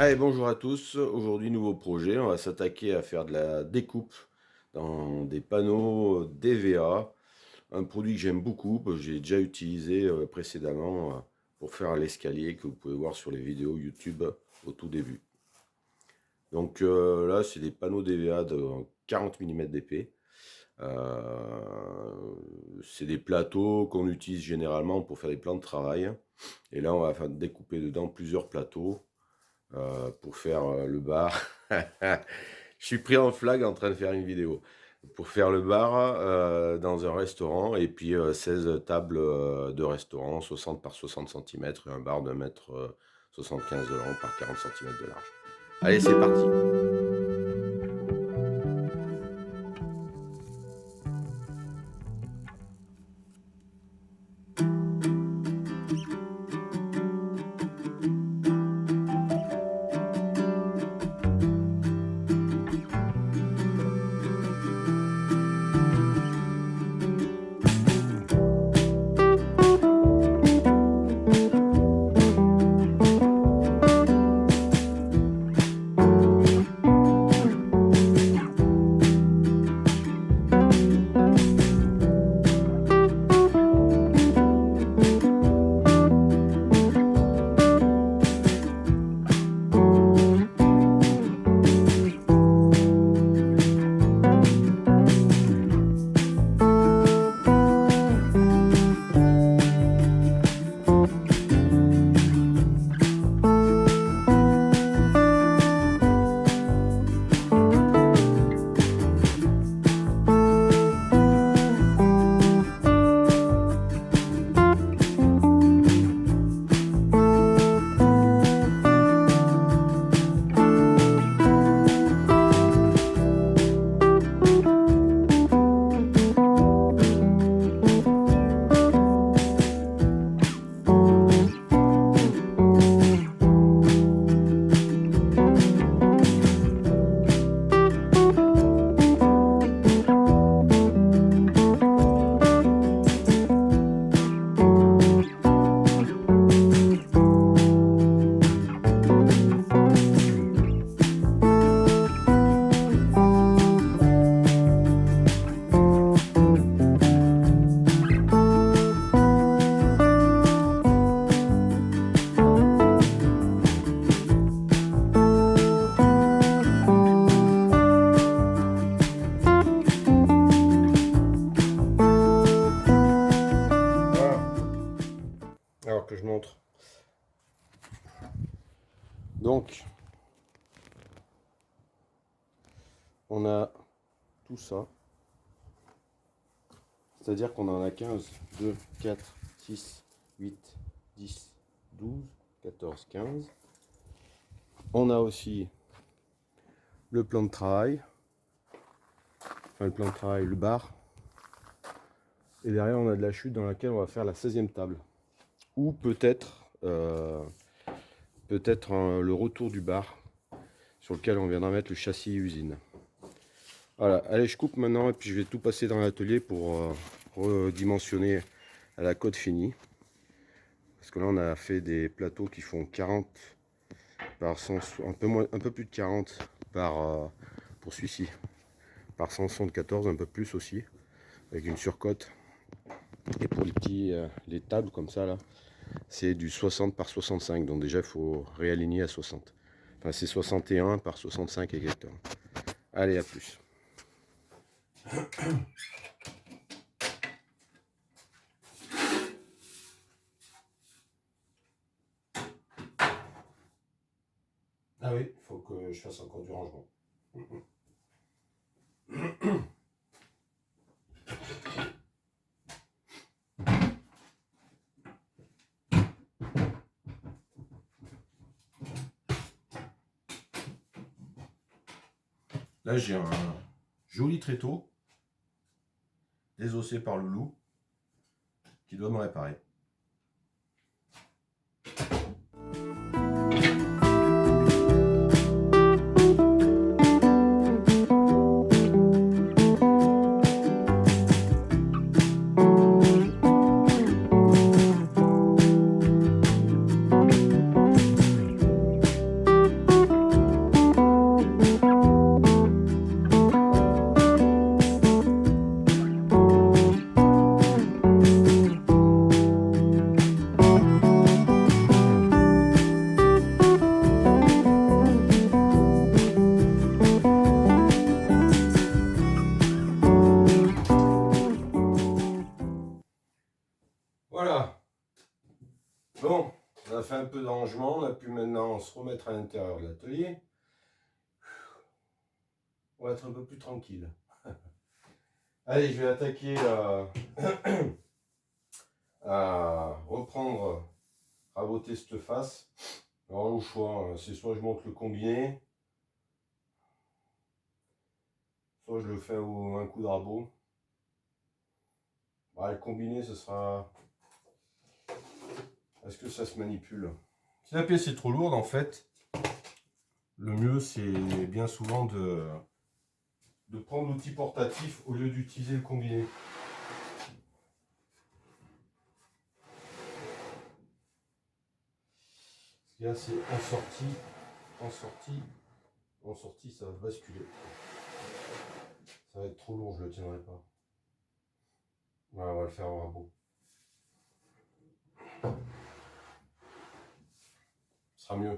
Allez, bonjour à tous. Aujourd'hui, nouveau projet. On va s'attaquer à faire de la découpe dans des panneaux DVA. Un produit que j'aime beaucoup, que j'ai déjà utilisé précédemment pour faire l'escalier que vous pouvez voir sur les vidéos YouTube au tout début. Donc là, c'est des panneaux DVA de 40 mm d'épais. C'est des plateaux qu'on utilise généralement pour faire des plans de travail. Et là, on va découper dedans plusieurs plateaux pour faire le bar. Je suis pris en flag en train de faire une vidéo. Pour faire le bar dans un restaurant et puis 16 tables de restaurant, 60 par 60 cm et un bar de 1,75 m de long par 40 cm de large. Allez, c'est parti. Alors que je montre. Donc, on a tout ça. C'est-à-dire qu'on en a 15, 2, 4, 6, 8, 10, 12, 14, 15. On a aussi le plan de travail. Enfin, le plan de travail, le bar. Et derrière, on a de la chute dans laquelle on va faire la 16e table. Ou peut-être le retour du bar sur lequel on viendra mettre le châssis usine. Voilà, allez, je coupe maintenant et puis je vais tout passer dans l'atelier pour redimensionner à la cote finie. Parce que là, on a fait des plateaux qui font 40 par 100, un peu plus de 40 par, pour celui-ci, par 174, un peu plus aussi, avec une surcote. Et pour les tables comme ça, là, c'est du 60 par 65, donc déjà il faut réaligner à 60. Enfin, c'est 61 par 65 exactement. Allez, à plus. Ah oui, il faut que je fasse encore du rangement. Là, j'ai un joli tréteau désossé par le loup qui doit me réparer. Voilà. Bon, on a fait un peu de rangement, on a pu maintenant se remettre à l'intérieur de l'atelier. On va être un peu plus tranquille. Allez, je vais attaquer à reprendre, raboter cette face. Alors le choix, hein, c'est soit je monte le combiné, soit je le fais un coup de rabot. Bah, le combiné, ce sera... Est-ce que ça se manipule? Si la pièce est trop lourde, en fait, le mieux, c'est bien souvent de prendre l'outil portatif au lieu d'utiliser le combiné. Là, c'est en sortie, ça va basculer. Ça va être trop lourd, je le tiendrai pas. Voilà, on va le faire en rabot. Ce sera mieux.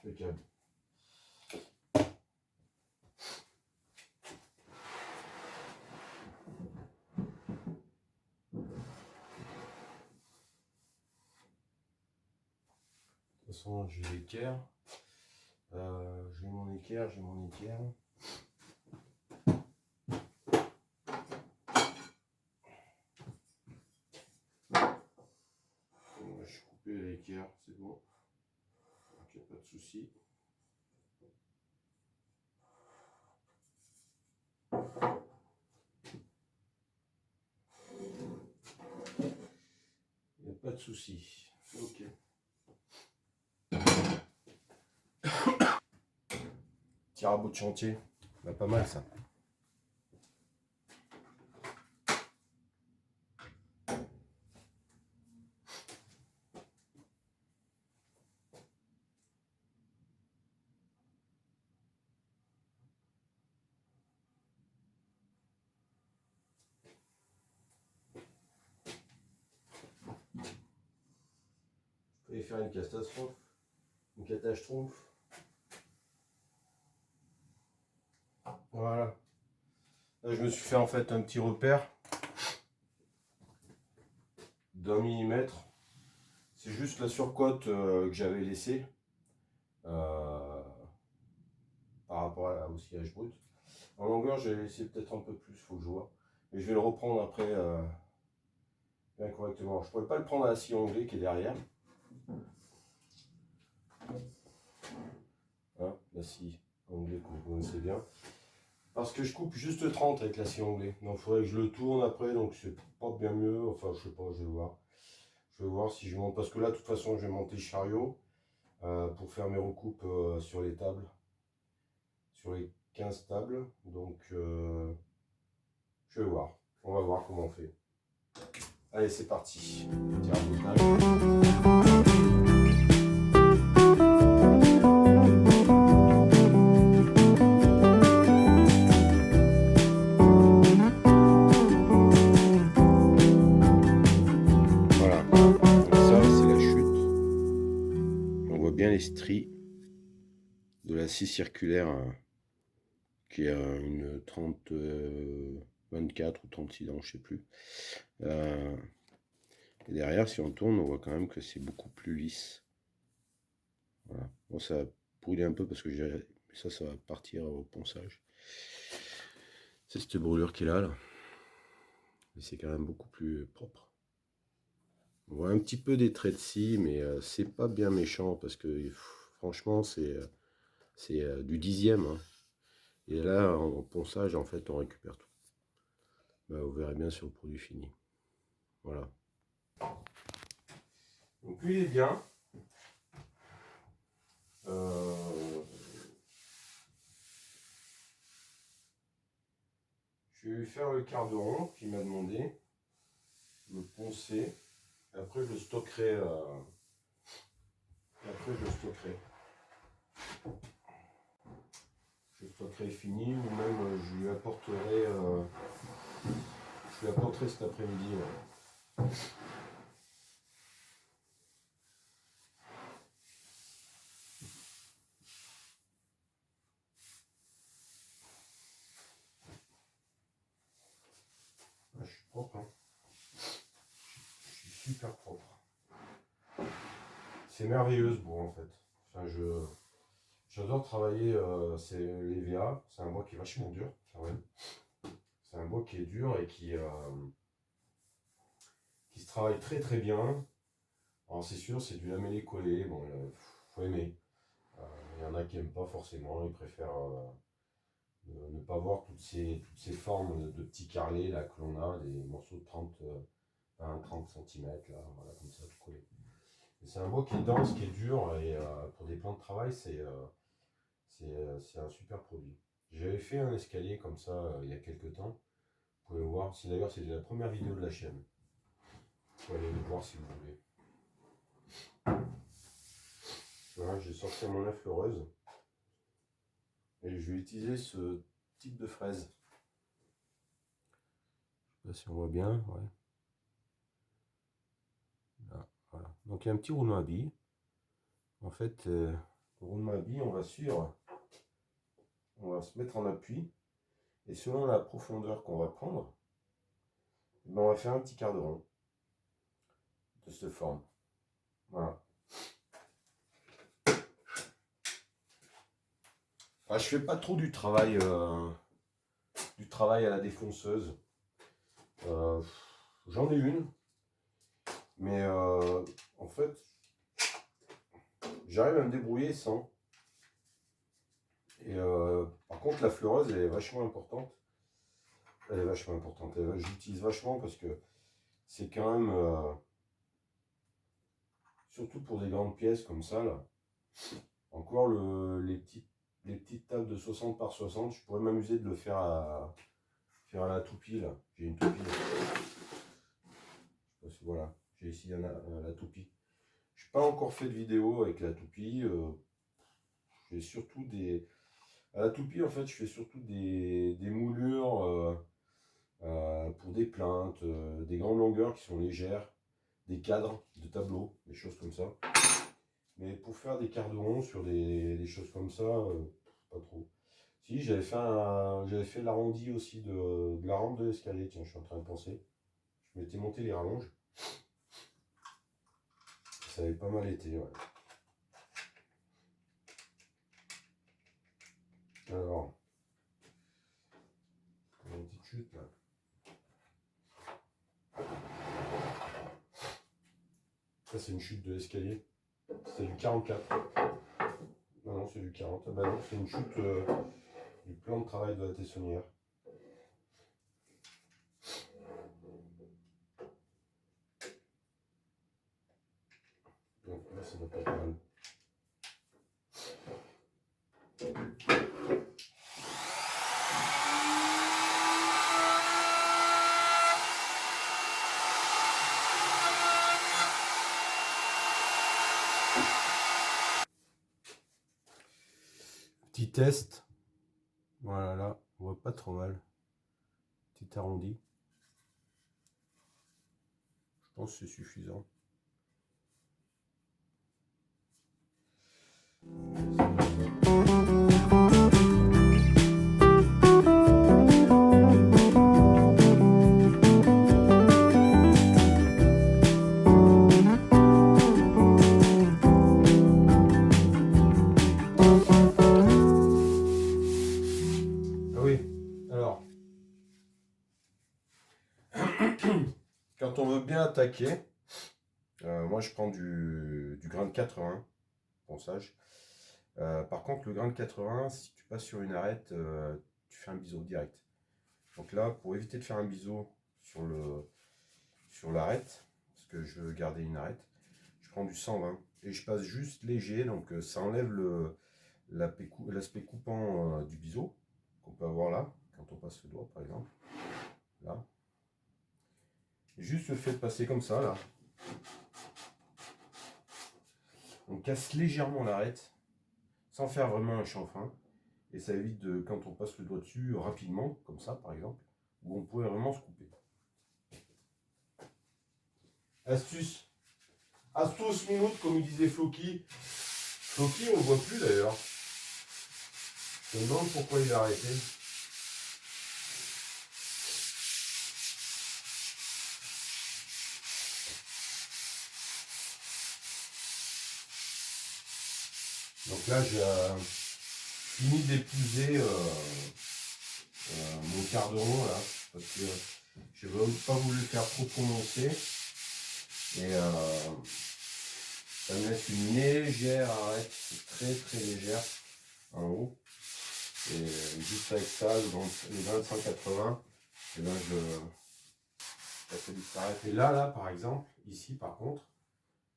Impeccable. De toute façon, j'ai l'équerre. J'ai mon équerre, j'ai mon équerre. Je suis coupé l'équerre, c'est bon. Donc il n'y a pas de souci. Il n'y a pas de souci. Ok. Petit rabot de chantier. Bah, pas mal ça. Je vais faire une catastrophe. Une catastrophe. Voilà. Là, je me suis fait en fait un petit repère d'1 millimètre. C'est juste la surcote que j'avais laissée par rapport au sillage brut. En longueur, j'ai laissé peut-être un peu plus, faut que je vois. Mais je vais le reprendre après bien correctement. Je ne pourrais pas le prendre à la scie onglée qui est derrière. Hein, la scie onglée que vous connaissez bien. Parce que je coupe juste 30 avec la scie onglée. Donc il faudrait que je le tourne après, donc c'est pas bien mieux. Enfin, je sais pas, je vais voir. Je vais voir si je monte. Parce que là, de toute façon, je vais monter le chariot pour faire mes recoupes sur les tables. Sur les 15 tables. Donc, je vais voir. On va voir comment on fait. Allez, c'est parti. Petit rabotage. Les stries de la scie circulaire qui a une 30 24 ou 36 dents, je sais plus. Et derrière, si on tourne, on voit quand même que c'est beaucoup plus lisse. Voilà. Bon, ça a brûlé un peu parce que ça va partir au ponçage. C'est cette brûlure qui est là. Mais c'est quand même beaucoup plus propre. On voit un petit peu des traits de scie, mais c'est pas bien méchant parce que franchement, c'est du 10e. Hein. Et là, en ponçage, en fait, on récupère tout. Bah, vous verrez bien sur le produit fini. Voilà. Donc lui, il est bien. Je vais lui faire le quart de rond qu'il m'a demandé. Le poncer. Et après, je le stockerai. Je le stockerai fini, ou même je lui apporterai cet après-midi. Ouais. Je suis propre, hein. Je suis super propre. C'est merveilleux ce bois en fait. Enfin, j'adore travailler c'est l'EVA. C'est un bois qui est vachement dur quand même. C'est un bois qui est dur et qui se travaille très très bien. Alors c'est sûr, c'est du lamellé-collé. Bon, faut aimer. Il y en a qui n'aiment pas forcément. Ils préfèrent ne pas voir toutes ces formes de petits carrelés là que l'on a, des morceaux de 30 cm là, voilà, comme ça tout collé. C'est un bois qui est dense, qui est dur, et pour des plans de travail, c'est un super produit. J'avais fait un escalier comme ça il y a quelques temps. Vous pouvez voir, d'ailleurs c'est la première vidéo de la chaîne. Vous pouvez aller le voir si vous voulez. Voilà, j'ai sorti mon affleureuse. Et je vais utiliser ce type de fraise. Je sais pas si on voit bien, ouais. Là, voilà. Donc il y a un petit roulement à billes. En fait, le roulement à billes, on va suivre. On va se mettre en appui. Et selon la profondeur qu'on va prendre, ben on va faire un petit quart de rond de cette forme. Voilà. Ah, je fais pas trop du travail à la défonceuse. J'en ai une, mais en fait, j'arrive à me débrouiller sans. Et par contre, la fleureuse, elle est vachement importante. Elle est vachement importante. Je l'utilise vachement parce que c'est quand même, surtout pour des grandes pièces comme ça, là, encore les petites tables de 60 par 60, je pourrais m'amuser de le faire à la toupie, là. J'ai une toupie. Voilà, j'ai ici la toupie. Je n'ai pas encore fait de vidéo avec la toupie. J'ai surtout des... À la toupie, en fait, je fais surtout des moulures pour des plaintes, des grandes longueurs qui sont légères, des cadres de tableaux, des choses comme ça. Mais pour faire des quarts de rond sur des choses comme ça, pas trop. Si, j'avais fait l'arrondi aussi de la rampe de l'escalier. Tiens, je suis en train de penser. Je m'étais monté les rallonges. Ça avait pas mal été, ouais. Alors, une petite chute là. Ça, c'est une chute de l'escalier. C'est du 44. Non, non, c'est du 40. Ah bah non, c'est une chute du plan de travail de la tessonnière. Donc là, ça doit pas être mal. Petit test. Voilà, là, on voit pas trop mal. Petit arrondi. Je pense que c'est suffisant. Ah oui, alors, quand on veut bien attaquer, moi je prends du grain de 80 ponçage. Par contre, le grain de 80, si tu passes sur une arête, tu fais un biseau direct. Donc là, pour éviter de faire un biseau sur l'arête, parce que je veux garder une arête, je prends du 120 et je passe juste léger, donc ça enlève l'aspect coupant du biseau qu'on peut avoir là, quand on passe le doigt par exemple. Là. Et juste le fait de passer comme ça, là, on casse légèrement l'arête, sans faire vraiment un chanfrein, et ça évite de, quand on passe le doigt dessus rapidement, comme ça par exemple, où on pourrait vraiment se couper. Astuce. Astuce minute, comme il disait Floki. Floki, on ne le voit plus d'ailleurs. Je me demande pourquoi il a arrêté. Donc là, j'ai fini d'épouser mon quart de rond là, parce que je n'ai pas voulu le faire trop prononcé. Et ça me laisse une légère arête, très très légère en haut. Et juste avec ça, donc les 25-80, et ben ça fait disparaître. Et là, par exemple, ici par contre,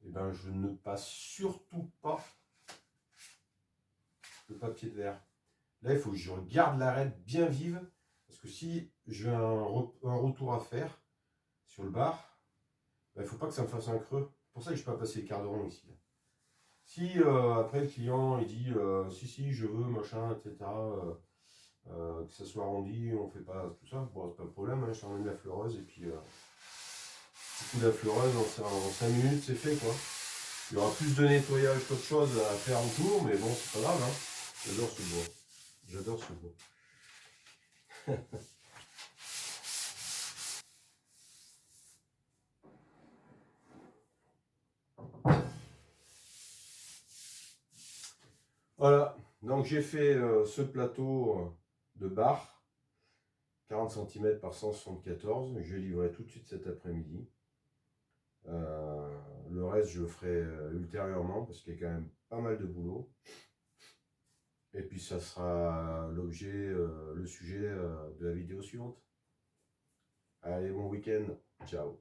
et ben je ne passe surtout pas le papier de verre. Là, il faut que je regarde l'arête bien vive, parce que si j'ai un retour à faire sur le bar, ben, il ne faut pas que ça me fasse un creux. C'est pour ça que je ne peux pas passer les quarts de rond ici. Si après le client il dit si je veux machin etc, que ça soit arrondi, on fait pas tout ça, bon c'est pas le problème, hein, je t'emmène la fleureuse et puis du coup la fleureuse en 5 minutes c'est fait quoi. Il y aura plus de nettoyage qu'autre chose à faire autour, mais bon c'est pas grave, hein. J'adore ce bois, j'adore ce bois. Voilà, donc j'ai fait ce plateau de bar, 40 cm par 174, je vais livrer tout de suite cet après-midi. Le reste je le ferai ultérieurement parce qu'il y a quand même pas mal de boulot. Et puis ça sera l'objet, le sujet de la vidéo suivante. Allez, bon week-end, ciao.